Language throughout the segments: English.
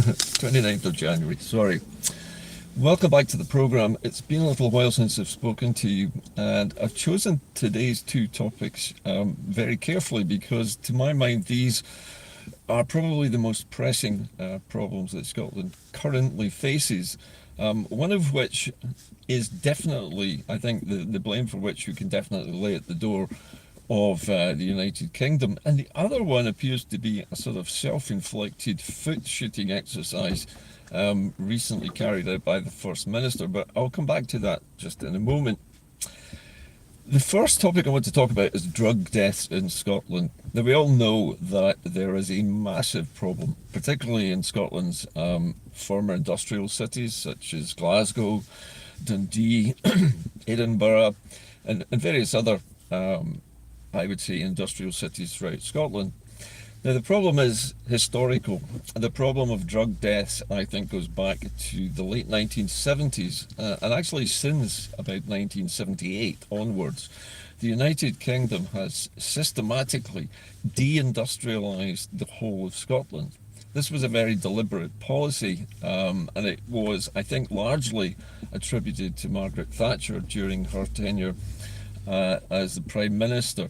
29th of January, sorry. Welcome back to the program. It's been a little while since I've spoken to you, and I've chosen today's two topics very carefully because, to my mind, these are probably the most pressing problems that Scotland currently faces. One of which is definitely, I think, the blame for which we can definitely lay at the door of the United Kingdom. And the other one appears to be a sort of self-inflicted foot shooting exercise recently carried out by the First Minister. But I'll come back to that just in a moment. The first topic I want to talk about is drug deaths in Scotland. Now, we all know that there is a massive problem, particularly in Scotland's former industrial cities such as Glasgow, Dundee, Edinburgh, and various other, I would say, industrial cities throughout Scotland. Now, the problem is historical. The problem of drug deaths, I think, goes back to the late 1970s, and actually since about 1978 onwards. The United Kingdom has systematically deindustrialised the whole of Scotland. This was a very deliberate policy, and it was, I think, largely attributed to Margaret Thatcher during her tenure as the Prime Minister.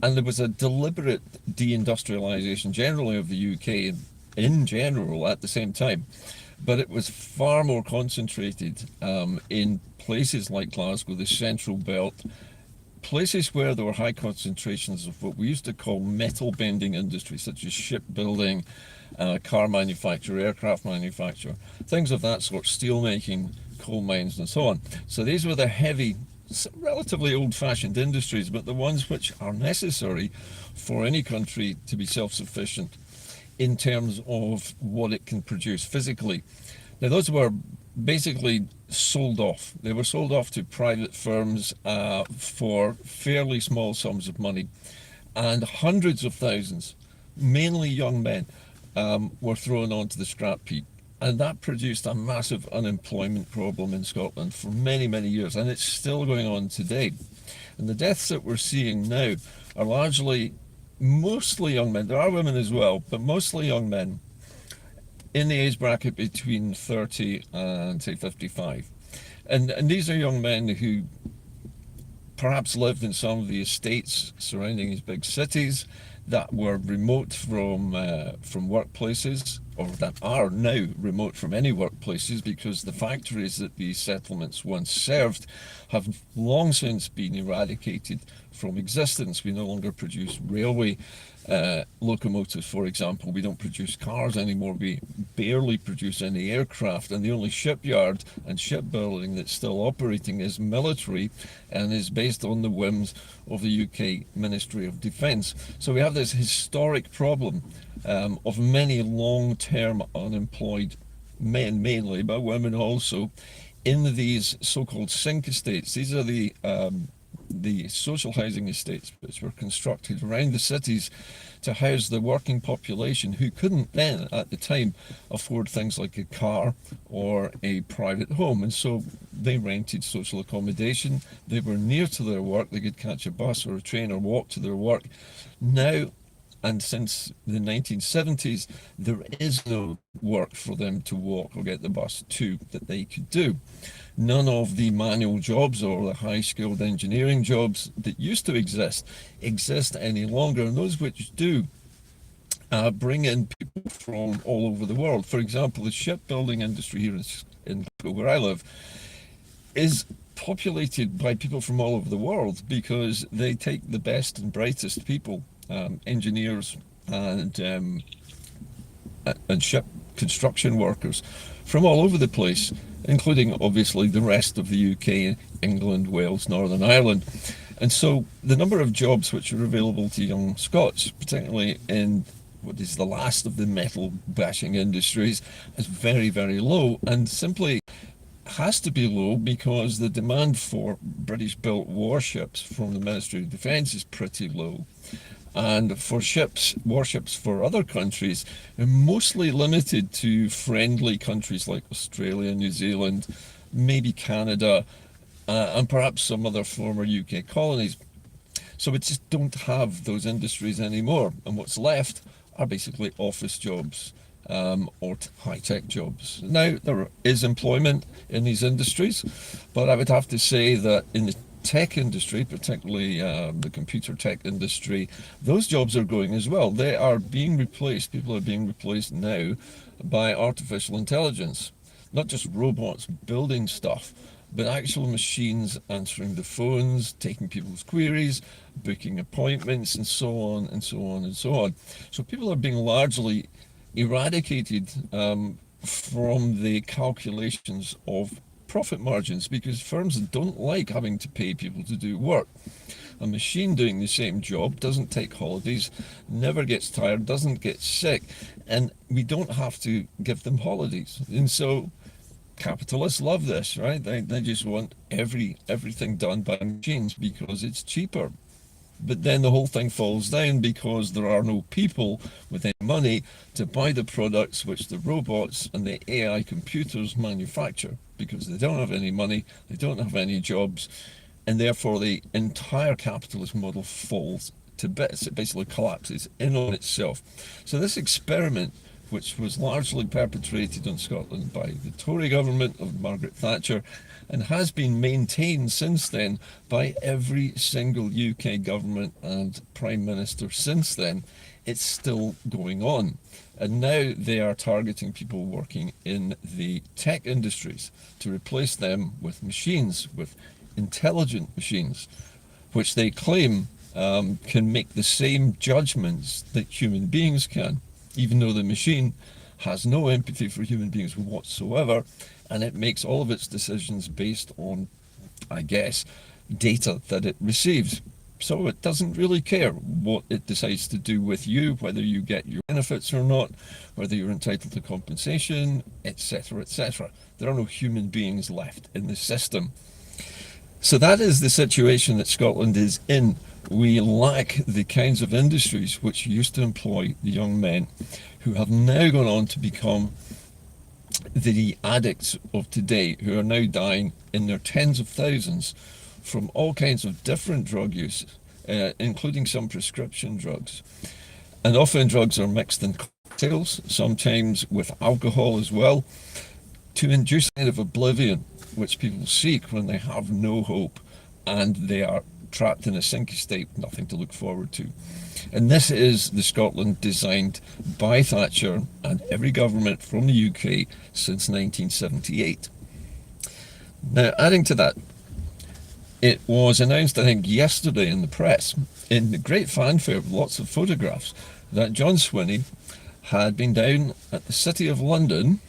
And there was a deliberate deindustrialisation generally of the UK in general at the same time. But it was far more concentrated in places like Glasgow, the Central Belt, places where there were high concentrations of what we used to call metal bending industries, such as shipbuilding, car manufacture, aircraft manufacture, things of that sort, steel making, coal mines and so on. So these were the heavy, relatively old-fashioned industries, but the ones which are necessary for any country to be self-sufficient in terms of what it can produce physically. Now, those were basically sold off. They were sold off to private firms for fairly small sums of money, and hundreds of thousands, mainly young men, were thrown onto the scrap heap. And that produced a massive unemployment problem in Scotland for many, many years, and it's still going on today. And the deaths that we're seeing now are mostly young men. There are women as well, but mostly young men in the age bracket between 30 and, say, 55. And these are young men who perhaps lived in some of the estates surrounding these big cities that were remote from workplaces, or that are now remote from any workplaces, because the factories that these settlements once served have long since been eradicated from existence. We no longer produce railway locomotives, for example. We don't produce cars anymore. We barely produce any aircraft, and the only shipyard and shipbuilding that's still operating is military and is based on the whims of the UK Ministry of Defence. So we have this historic problem of many long-term unemployed men mainly, but women also, in these so-called sink estates. These are the social housing estates which were constructed around the cities to house the working population who couldn't then, at the time, afford things like a car or a private home. And so they rented social accommodation. They were near to their work. They could catch a bus or a train or walk to their work. Now, and since the 1970s, there is no work for them to walk or get the bus to that they could do. None of the manual jobs or the high-skilled engineering jobs that used to exist any longer, and those which do bring in people from all over the world. For example, the shipbuilding industry here in where I live is populated by people from all over the world because they take the best and brightest people, engineers and ship construction workers from all over the place, including obviously the rest of the UK, England, Wales, Northern Ireland. And so the number of jobs which are available to young Scots, particularly in what is the last of the metal bashing industries, is very, very low, and simply has to be low because the demand for British-built warships from the Ministry of Defence is pretty low. And for warships for other countries, are mostly limited to friendly countries like Australia, New Zealand, maybe Canada, and perhaps some other former UK colonies. So we just don't have those industries anymore. And what's left are basically office jobs, or high-tech jobs. Now, there is employment in these industries, but I would have to say that in the tech industry, particularly the computer tech industry, those jobs are going as well. They are being replaced, people are being replaced now by artificial intelligence. Not just robots building stuff, but actual machines answering the phones, taking people's queries, booking appointments, and so on and so on and so on. So people are being largely eradicated from the calculations of profit margins because firms don't like having to pay people to do work. A machine doing the same job doesn't take holidays, never gets tired, doesn't get sick, and we don't have to give them holidays. And so capitalists love this, right? They just want everything done by machines because it's cheaper. But then the whole thing falls down because there are no people with any money to buy the products which the robots and the AI computers manufacture because they don't have any money, they don't have any jobs, and therefore the entire capitalist model falls to bits. It basically collapses in on itself. So this experiment, which was largely perpetrated in Scotland by the Tory government of Margaret Thatcher and has been maintained since then by every single UK government and Prime Minister since then, it's still going on. And now they are targeting people working in the tech industries to replace them with machines, with intelligent machines, which they claim can make the same judgments that human beings can, even though the machine has no empathy for human beings whatsoever, and it makes all of its decisions based on, I guess, data that it receives. So it doesn't really care what it decides to do with you, whether you get your benefits or not, whether you're entitled to compensation, etc., etc. There are no human beings left in the system. So that is the situation that Scotland is in. We lack the kinds of industries which used to employ the young men who have now gone on to become the addicts of today, who are now dying in their tens of thousands from all kinds of different drug use, including some prescription drugs. And often drugs are mixed in cocktails, sometimes with alcohol as well, to induce a kind of oblivion, which people seek when they have no hope and they are trapped in a sinky state, nothing to look forward to. And this is the Scotland designed by Thatcher and every government from the UK since 1978. Now, adding to that, it was announced, I think, yesterday in the press, in great fanfare with lots of photographs, that John Swinney had been down at the City of London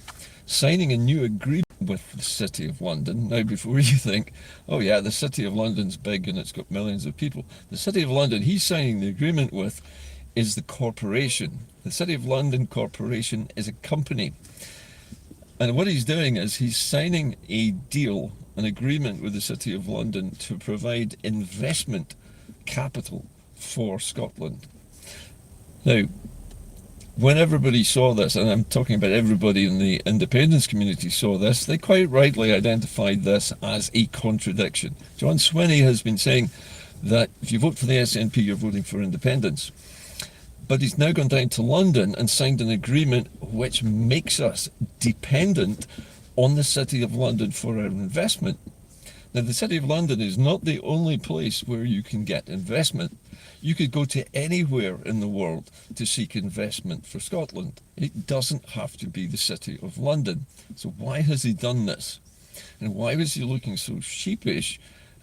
signing a new agreement with the City of London. Now, before you think, oh yeah, the City of London's big and it's got millions of people, the City of London he's signing the agreement with is the corporation. The City of London Corporation is a company. And what he's doing is he's signing a deal, an agreement with the City of London to provide investment capital for Scotland. Now, when everybody saw this, and I'm talking about everybody in the independence community saw this, they quite rightly identified this as a contradiction. John Swinney has been saying that if you vote for the SNP, you're voting for independence. But he's now gone down to London and signed an agreement which makes us dependent on the City of London for our investment. Now, the City of London is not the only place where you can get investment. You could go to anywhere in the world to seek investment for Scotland. It doesn't have to be the City of London. So why has he done this? And why was he looking so sheepish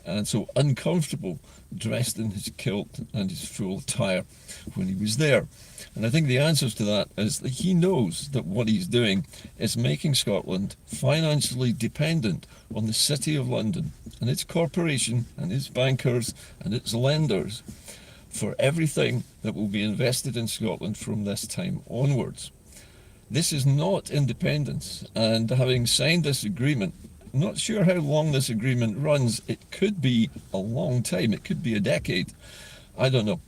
and so uncomfortable, dressed in his kilt and his full attire when he was there? And I think the answers to that is that he knows that what he's doing is making Scotland financially dependent on the City of London and its corporation and its bankers and its lenders for everything that will be invested in Scotland from this time onwards. This is not independence, and having signed this agreement, I'm not sure how long this agreement runs. It could be a long time, it could be a decade. I don't know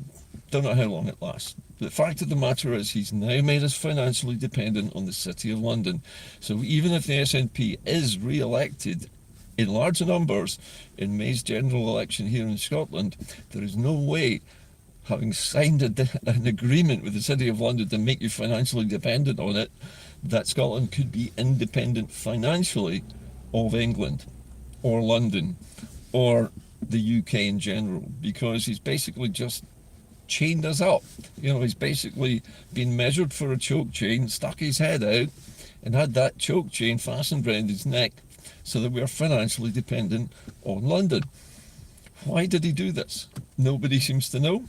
how long it lasts. The fact of the matter is he's now made us financially dependent on the City of London. So even if the SNP is re-elected in large numbers in May's general election here in Scotland, there is no way having signed an agreement with the City of London to make you financially dependent on it, that Scotland could be independent financially of England or London or the UK in general, because he's basically just chained us up. He's basically been measured for a choke chain, stuck his head out, and had that choke chain fastened around his neck so that we are financially dependent on London. Why did he do this? Nobody seems to know,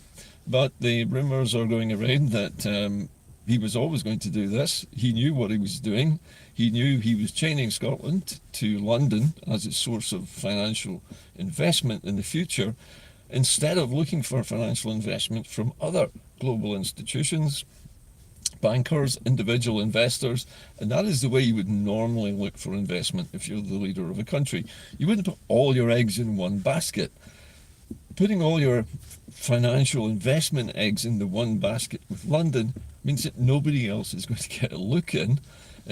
but the rumours are going around that he was always going to do this. He knew what he was doing. He knew he was chaining Scotland to London as its source of financial investment in the future, instead of looking for financial investment from other global institutions, bankers, individual investors. And that is the way you would normally look for investment if you're the leader of a country. You wouldn't put all your eggs in one basket. Putting all your financial investment eggs in the one basket with London means that nobody else is going to get a look in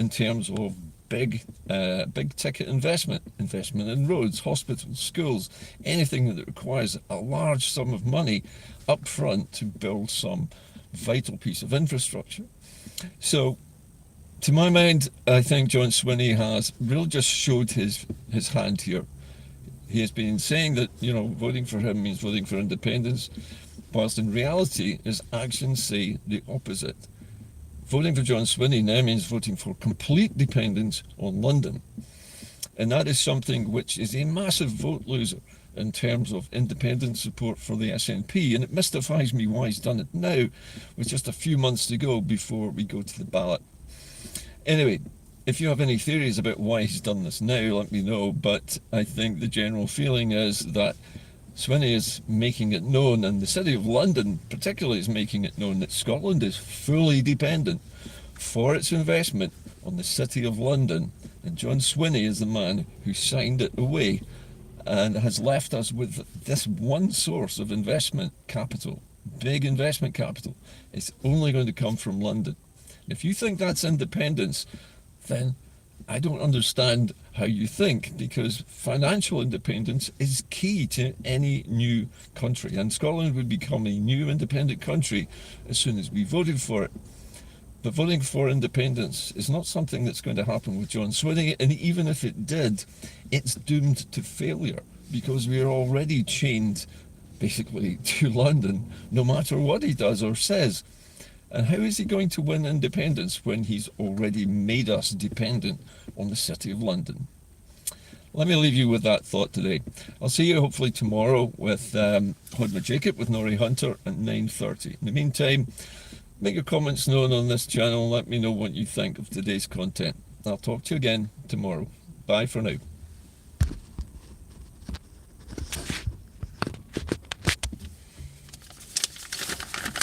terms of big ticket investment in roads, hospitals, schools, anything that requires a large sum of money up front to build some vital piece of infrastructure. So, to my mind, I think John Swinney has really just showed his hand here. He has been saying that, voting for him means voting for independence, whilst in reality his actions say the opposite. Voting for John Swinney now means voting for complete dependence on London. And that is something which is a massive vote loser in terms of independent support for the SNP. And it mystifies me why he's done it now, with just a few months to go before we go to the ballot. Anyway, if you have any theories about why he's done this now, let me know. But I think the general feeling is that Swinney is making it known, and the City of London particularly is making it known, that Scotland is fully dependent for its investment on the City of London. And John Swinney is the man who signed it away and has left us with this one source of investment capital, big investment capital. It's only going to come from London. If you think that's independence, then I don't understand how you think, because financial independence is key to any new country, and Scotland would become a new independent country as soon as we voted for it. But voting for independence is not something that's going to happen with John Swinney, and even if it did, it's doomed to failure, because we are already chained basically to London no matter what he does or says. And how is he going to win independence when he's already made us dependent on the City of London? Let me leave you with that thought today. I'll see you hopefully tomorrow with Hodma Jacob with Norrie Hunter at 9:30. In the meantime, make your comments known on this channel. Let me know what you think of today's content. I'll talk to you again tomorrow. Bye for now.